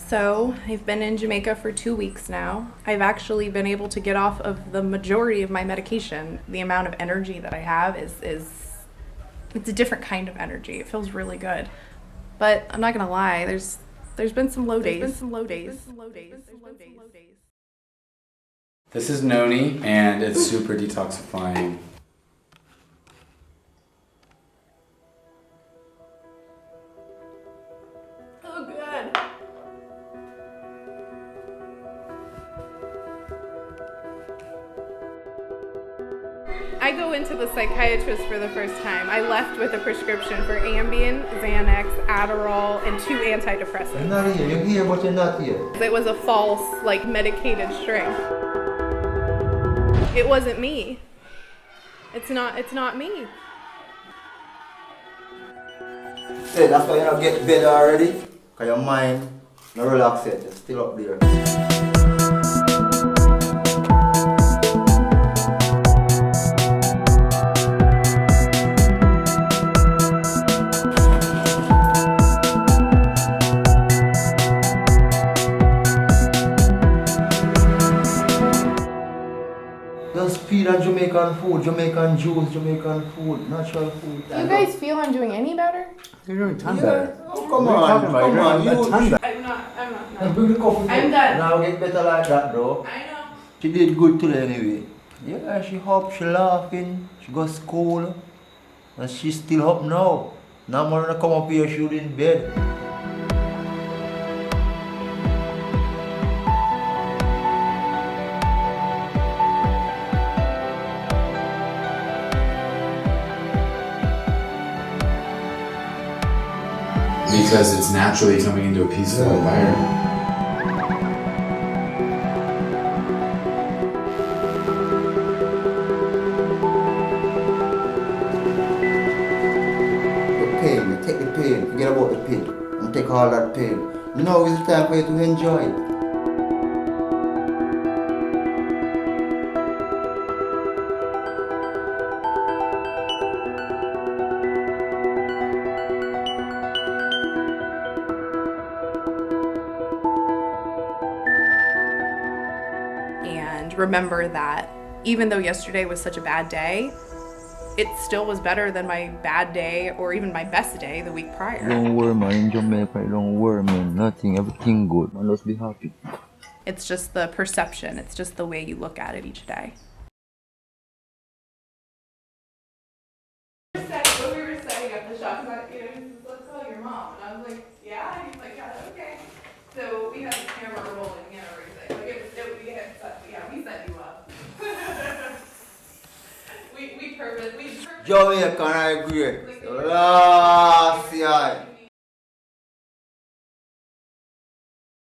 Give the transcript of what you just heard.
So, I've been in Jamaica for 2 weeks now. I've actually been able to get off of the majority of my medication. The amount of energy that I have is it's a different kind of energy. It feels really good. But I'm not gonna lie, there's been some low days. This is Noni, and it's super detoxifying. Oh, good. I go into the psychiatrist for the first time. I left with a prescription for Ambien, Xanax, Adderall, and 2 antidepressants. You're not here. You're here, but you're not here. It was a false, medicated string. It wasn't me. It's not me. Hey, that's why you not get better already? Because your mind not relax yet. It's still up there. Just feed on Jamaican food, Jamaican juice, Jamaican food, natural food. Do you guys feel I'm doing any better? You're doing a ton better. Oh, come on. Come on. You're doing a ton better. I'm not. And bring the coffee. I'm done. Now get better like that, though. I know. She did good today anyway. Yeah, she up, she laughing, she go school. And she still up now. Now I'm gonna come up here, she in bed. Because it's naturally coming into a peaceful environment. The pain, you take the pain, forget about the pain, and take all that pain. Now is the time for you to enjoy it. And remember that even though yesterday was such a bad day, it still was better than my bad day or even my best day the week prior. Don't worry, man. In Jamaica, don't worry, man. Nothing, everything good. Man, let's be happy. It's just the perception. It's just the way you look at it each day. When we were setting up the shop, he says, let's call your mom. And I was like, yeah? And he's like, yeah, okay. So we had the camera rolling and everything. We set you up. we purpose. Jamaican, I agree. Last